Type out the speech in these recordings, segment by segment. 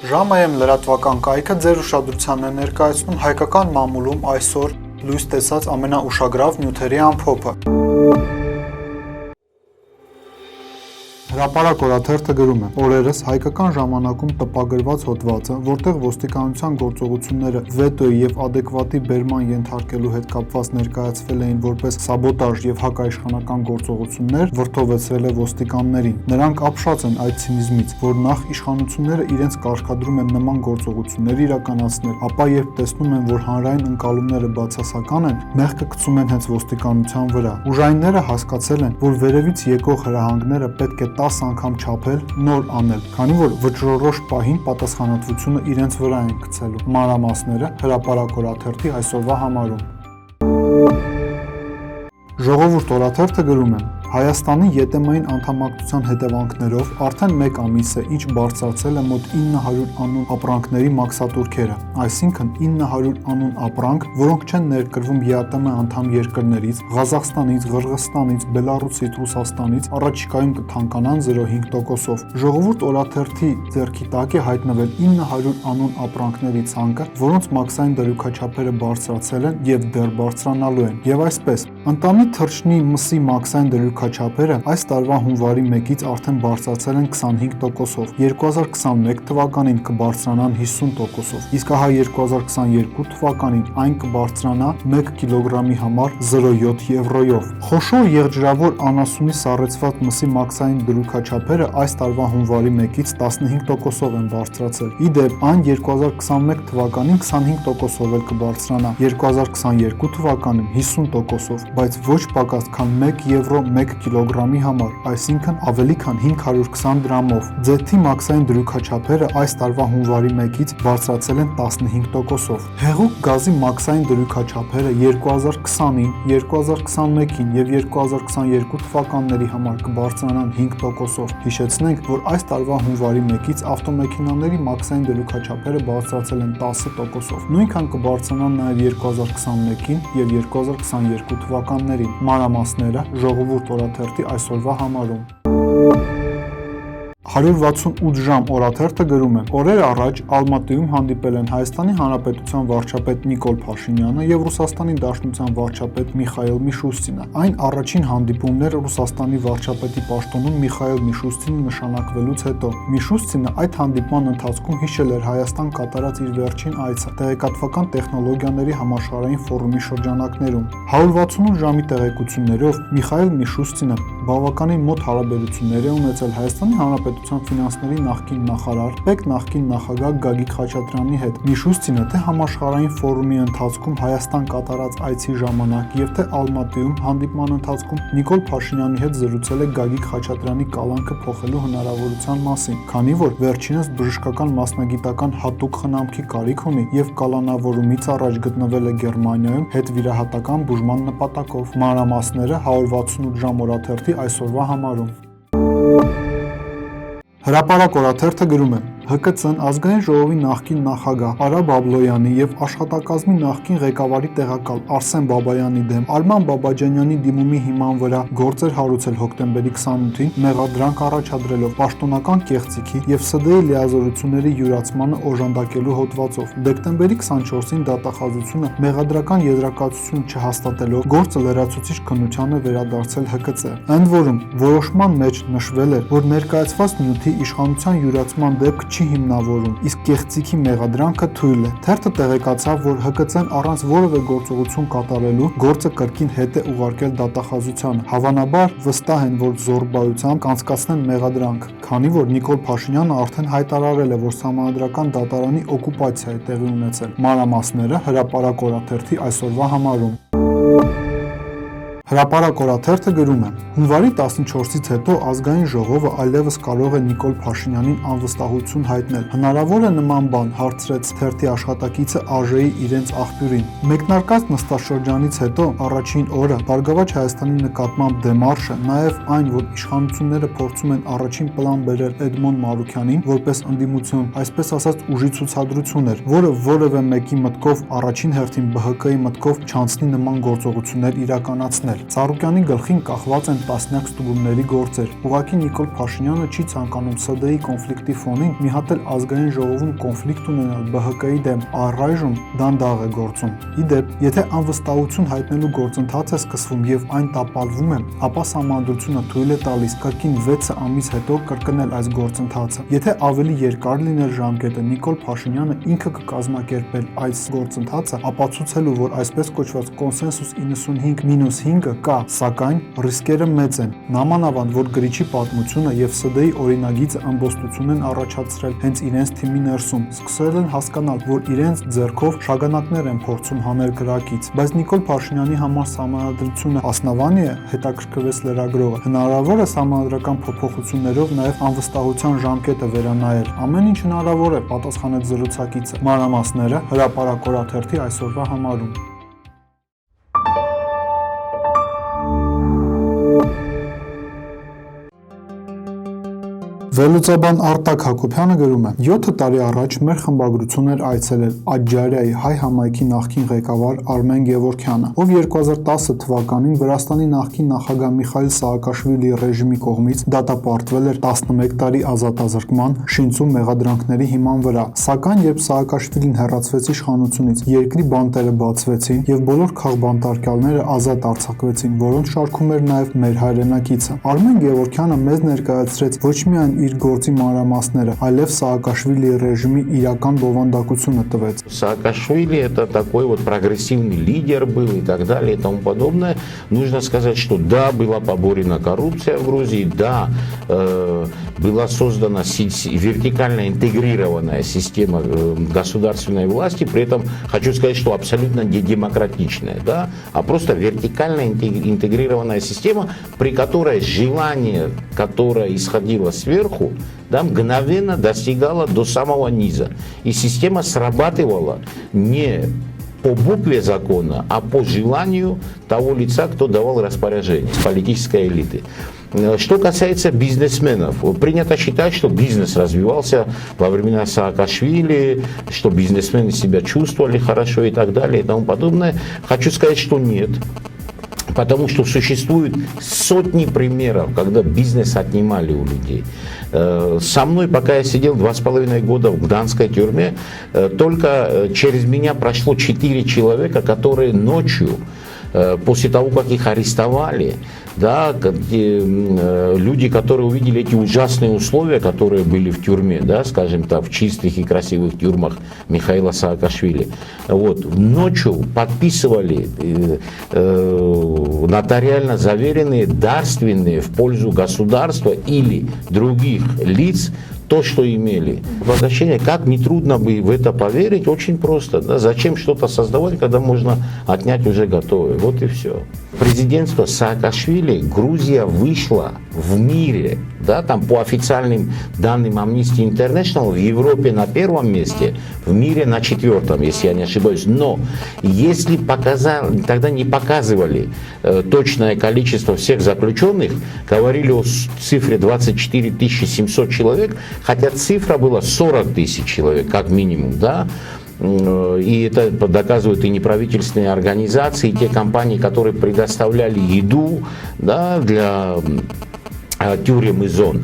Ժամայեմ լրատվական կայքը ձեր ուշադրությանն է ներկայացնում հայկական մամուլում այսօր լույս տեսած ամենաուշագրավ նյութերի ամփոփը։ Հրապարակ օրաթերթը գրում է. օրերս հայկական ժամանակում տպագրված հոդվածը, որտեղ ոստիկանության գործողությունները վետոյի եւ ադեկվատի բերման ենթարկելու հետ կապված ներկայացվել էին որպես սաբոտաժ եւ հակաիշխանական գործողություններ, վրդովեցրել է ոստիկաններին։ Նրանք ապշած են այդ ցինիզմից, որ նախ իշխանությունները իրենց կարգադրում են նման գործողություններ իրականացնել, ապա երբ տեսնում են, որ հանրային ընկալումները բացասական են, մեղքը գցում են հենց ոստիկանության վրա։ Ուժայինները հասկացել են, որ վերևից եկող հրահանգները պետք է 10 անգամ չափել, նոր անել, քանի որ վճռորոշ պահին պատասխանատվությունը իրենց վրա են գցելու։ Մանրամասները հրապարակ օրաթերթի այսօրվա համարում։ Ժողովուրդ օրաթերթը գրում է. Հայաստանի ԵՏՄ-ին անդամակցության հետևանքներով արդեն 1 ամիս է, ինչ բարձրացել է մոտ 900 անուն ապրանքների մաքսատուրքերը, այսինքն 900 անուն ապրանք, որոնք չեն ներկրվում ԵԱՏՄ անդամ երկրներից, Ղազախստանից, Ղրղզստանից, Բելառուսից, Ռուսաստանից, առաջիկայում կթանկանան 0.5%-ով։ Ժողովուրդ օրաթերթի ձեռքի տակ է հայտնվել 900 անուն ապրանքների ցանկը, որոնց մաքսային դրույքաչափերը բարձրացել են եւ դեռ բարձրանալու են։ Եվ այսպես, ընտանի թռչնի մսի մաքսային դրույքաչափերը այս տարվա հունվարի 1-ից արդեն բարձրացել են 25%-ով, 2021 թվականին կբարձրանան 50%-ով, իսկ ահա 2022 թվականին այն կբարձրանա 1 կիլոգրամի համար 0.7 եվրոյով։ Խոշոր եղջրավոր անասունի սառեցված մսի մաքսային դրույքաչափերը այս տարվա հունվարի 1-ից 15%-ով են բարձրացել։ Ի դեպ, այն 2021 թվականին 25%-ով էլ կբարձրանա, 2022 թվականին 50%-ով, բայց ոչ պակաս քան 1 եվրո 1 կիլոգրամի համար, այսինքն ավելի քան 520 դրամով։ Ձեթի մաքսային դրույքաչափերը այս տարվա հունվարի 1-ից բարձրացել են 15%-ով։ Հեղուկ գազի մաքսային դրույքաչափերը 2020-ին, 2021-ին եւ 2022 թվականների համար կբարձրանան 5%-ով։ Հիշեցնենք, որ այս տարվա հունվարի 1-ից ավտոմեքենաների մաքսային դրույքաչափերը բարձրացել են 10%-ով։ Նույնքան կբարձրանան նաեւ 2021-ին եւ 2022 թվականներին։ Մանրամասները ժողովուրդ օրաթերթի այսօրվա համարում։ 168 ժամ օրաթերթը գրում է. օրեր առաջ Ալմատիում հանդիպել են Հայաստանի Հանրապետության վարչապետ Նիկոլ Փաշինյանը եւ Ռուսաստանի Դաշնության վարչապետ Միխայիլ Միշուստինը։ Այն առաջին հանդիպումն էր Ռուսաստանի վարչապետի պաշտոնում Միխայիլ Միշուստինը նշանակվելուց հետո։ Միշուստինը այդ հանդիպման ընթացքում հիշել էր Հայաստան կատարած իր վերջին այցը տեղեկատվական տեխնոլոգիաների համաշխարհային ֆորումի շրջանակներում։ 168 ժամի տեղեկություններով Միխայիլ Միշուստինը բավականին մոտ հարաբերություններ է ունեցել Հայաստանի Հանրապետության ֆինանսների նախկին նախարար, պետ նախկին նախագահ Գագիկ Խաչատրյանի հետ։ Միշուստինը թե համաշխարհային ֆորումի ընթացքում Հայաստան կատարած այցի ժամանակ եւ թե Ալմատիում հանդիպման ընթացքում Նիկոլ Փաշինյանի հետ զրուցել է Գագիկ Խաչատրյանի կալանքը փոխելու հնարավորության մասին, քանի որ վերջինս բժշկական մասնագիտական հատուկ խնամքի կարիք ունի եւ կալանավորումից առաջ գտնվել է Գերմանիայում հետվիրահատական բուժման նպատակով։ Մանրամասները 168 ժամ օրաթերթի այսօրվա համարում։ Հրապարակ օրաթերթը գրում է. ՀԿՑ-ն ազգային ժողովի նախկին նախագահ Արա Բաբլոյանի եւ աշխատակազմի նախկին ղեկավարի տեղակալ Արսեն Բաբայանի դեմ Արման Բաբաջանյանի դիմումի հիման վրա գործ էր հարուցել հոկտեմբերի 28-ին մեղադրանք առաջադրելով պաշտոնական կեղծիքի եւ ՍԴ-ի լիազորությունների յուրացմանը օժանդակելու հոդվածով։ Դեկտեմբերի 24-ին դատախազությունը մեղադրական եզրակացություն չհաստատելով գործը լրացուցիչ քննության է վերադարձել ՀԿՑ։ Ընդ որում որոշման մեջ նշվել էր, որ ներկայացված նյութի իշխանության յուրացման դեպք չի հիմնավորում, իսկ կեղծիքի մեղադրանքը թույլ է։ Թերթը տեղեկացավ, որ ՀԿՑ-ն առանց որևէ գործողություն կատարելու գործը կրկին հետ է ուղարկել դատախազությանը։ Հավանաբար վստահ են, որ զոռբայությամբ կանցկացնեն մեղադրանք, քանի որ Նիկոլ Փաշինյանը արդեն հայտարարել է, որ Սահմանադրական դատարանի օկուպացիա է տեղի ունեցել։ Մանրամասները հրապարակ օրաթերթի այսօրվա համարում։ Հրապարակ օրաթերթը գրում է. հունվարի 14-ից հետո ազգային ժողովը այլևս կարող է Նիկոլ Փաշինյանին անվստահություն հայտնել։ Հնարավոր է նման բան, հարցրեց թերթի աշխատակիցը ԱԺ-ի իրենց աղբյուրին։ Մեկնարկած նստաշրջանից հետո առաջին օրը Բարգավաճ Հայաստանի նկատմամբ դեմարշը, նաև այն, որ իշխանությունները փորձում են առաջին պլան բերել Էդմոն Մարուքյանին որպես ընդդիմություն, այսպես ասած ուժի ցուցադրություն էր, որը որևէ մեկի մտքով առաջին հերթին ԲՀԿ-ի մտքով չանցնի նման գործողություններ իրականացնել։ մտնել։ Ծառուկյանի գլխին կախված են տասնյակ ստուգումների գործեր։ Ուղղակի Նիկոլ Փաշինյանը չի ցանկանում ՍԴ-ի կոնֆլիկտի ֆոնին մի հատ էլ ազգային ժողովում կոնֆլիկտ ունենալ ԲՀԿ-ի դեմ, առայժմ դանդաղ է գործում։ Իդեպ, եթե անվստահություն հայտնելու գործընթացը սկսվում եւ այն տապալվում է, ապա Սահմանադրությունը թույլ է տալիս կրկին 6 ամիս հետո կրկնել այս գործընթացը։ Եթե ավելի երկար լիներ ժամկետը, Նիկոլ Փաշինյանը ինքը կկազմակերպեր այս գործընթացը, ապացուցելու, որ այսպես կոչված կոնսենսուս 95-5-ը կա, սակայն ռիսկերը մեծ են։ Նամանավանդ, որ գրիչի պատմությունը եւ ՍԴ-ի օրինագիծը ամբոստություն են առաջացրել հենց իրենց թիմի ներսում, սկսել են հասկանալ, որ իրենց ձեռքով շագանակներ են փորձում հանել գրակից։ Բայց Նիկոլ Փաշինյանի համար Սահմանադրությունը ասնավանի է, հետաքրքրվեց լրագրողը։ Հնարավոր է սահմանադրական փոփոխություններով նաեւ անվստահության ժամկետը վերանայել։ Ամեն ինչ հնարավոր է, պատասխանեց զրուցակիցը։ Մանրամասները Հրապարակ օրաթերթի այսօրվա համարում։ Վերլուծաբան Արտակ Հակոբյանը գրում է. 7 տարի առաջ մեր խմբագրություն էր այցելել Աջարիայի հայ համայնքի նախկին ղեկավար Արմեն Գևորգյանը, ով 2010 թվականին Վրաստանի նախկին նախագահ Միխայիլ Սաակաշվիլիի ռեժիմի կողմից դատապարտվել էր 11 տարի ազատազրկման, շինծու մեղադրանքների հիման վրա։ Սակայն երբ Սաակաշվիլին հեռացվեց իշխանությունից, երկրի բանտերը բացվեցին եւ բոլոր քաղբանտարկյալները ազատ արձակվեցին, որոնց շարքում էր նաեւ մեր հայրենակիցը։ Արմեն Գևորգյանը մեզ ներկայացրեց ոչ միայն իր գործի մանրամասները, այլև Սаакашвили режимի իրական բովանդակությունը տվեց։ Саакашвили это такой вот прогрессивный лидер был и так далее и тому подобное. Нужно сказать, что да, была поборена коррупция в Грузии, да, была создана вертикально интегрированная система государственной власти, при этом хочу сказать, что абсолютно не демократичная, да, а просто вертикально интегрированная система, при которой желание, которое исходило сверху, да, мгновенно достигало до самого низа. И система срабатывала не по букве закона, а по желанию того лица, кто давал распоряжение, политической элиты. Что касается бизнесменов, принято считать, что бизнес развивался во времена Саакашвили, что бизнесмены себя чувствовали хорошо и так далее и тому подобное. Хочу сказать, что нет. Потому что существуют сотни примеров, когда бизнес отнимали у людей. Со мной, пока я сидел 2,5 года в гданской тюрьме, только через меня прошло 4 человека, которые ночью, после того, как их арестовали, да, люди, которые увидели эти ужасные условия, которые были в тюрьме, да, скажем так, в чистых и красивых тюрьмах Михаила Саакашвили, вот, ночью подписывали нотариально заверенные дарственные в пользу государства или других лиц то, что имели. Возвращение, как нетрудно бы в это поверить, очень просто. Да? Зачем что-то создавать, когда можно отнять уже готовое? Вот и все. Президентство Саакашвили Грузия вышла в мире, да, там по официальным данным Amnesty International, в Европе на 1 месте, в мире на 4, если я не ошибаюсь. Но если тогда не показывали точное количество всех заключенных, говорили о цифре 24 700 человек, хотя цифра была 40 тысяч человек, как минимум, да. И это доказывают и неправительственные организации, и те компании, которые предоставляли еду, да, для тюрем и зон.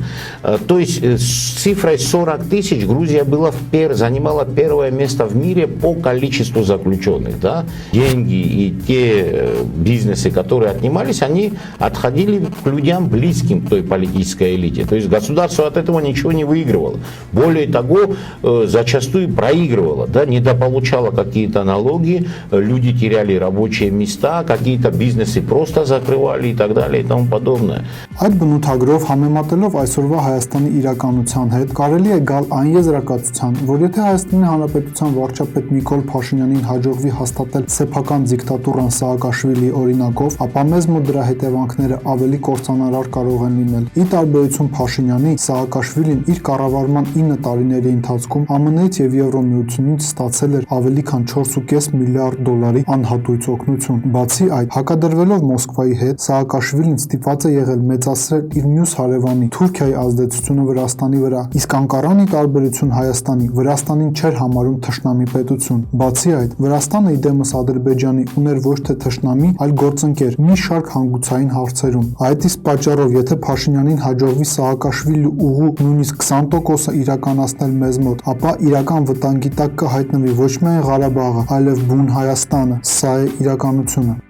То есть с цифрой 40 тысяч Грузия занимала 1 место в мире по количеству заключенных. Да? Деньги и те бизнесы, которые отнимались, они отходили к людям, близким к той политической элите. То есть государство от этого ничего не выигрывало. Более того, зачастую проигрывало, да? Недополучало какие-то налоги, люди теряли рабочие места, какие-то бизнесы просто закрывали и так далее и тому подобное. Գրով համեմատելով այսօրվա Հայաստանի իրականության հետ, կարելի է գալ այն եզրակացության, որ եթե Հայաստանի Հանրապետության վարչապետ Նիկոլ Փաշինյանին հաջողվի հաստատել սեփական դիկտատուրան Սաակաշվիլիի օրինակով, ապա մեզ մոտ դրա հետևանքները ավելի կործանարար կարող են լինել։ Ի տարբերություն Փաշինյանի, Սաակաշվիլին իր կառավարման 9 տարիների ընթացքում ԱՄՆ-ից եւ Եվրոմիությունից ստացել էր ավելի քան 4.5 միլիարդ դոլարի անհատույց օգնություն։ Բացի այդ, հակադրվելով Մոսկվայի հետ, Սաակաշվիլին ստիպված է եղել մեծացրել իր մյուս հարևանի Թուրքիայի ազդեցությունը Վրաստանի վրա, իսկ Անկարանի տարբերություն Հայաստանի Վրաստանին չէր համարում թշնամի պետություն։ Բացի այդ, Վրաստանը իդեմս Ադրբեջանի ուներ ոչ թե թշնամի, այլ գործընկեր մի շարք հանգուցային հարցերում։ Այդ իսկ պատճառով, եթե Փաշինյանին հաջողվի Սաակաշվիլի ուղու նույնիսկ 20%-ը իրականացնել մեզ մոտ, ապա իրական վտանգի տակ կհայտնվի ոչ միայն Ղարաբաղը, այլև բուն Հայաստանը։ Սա է իրականությունը։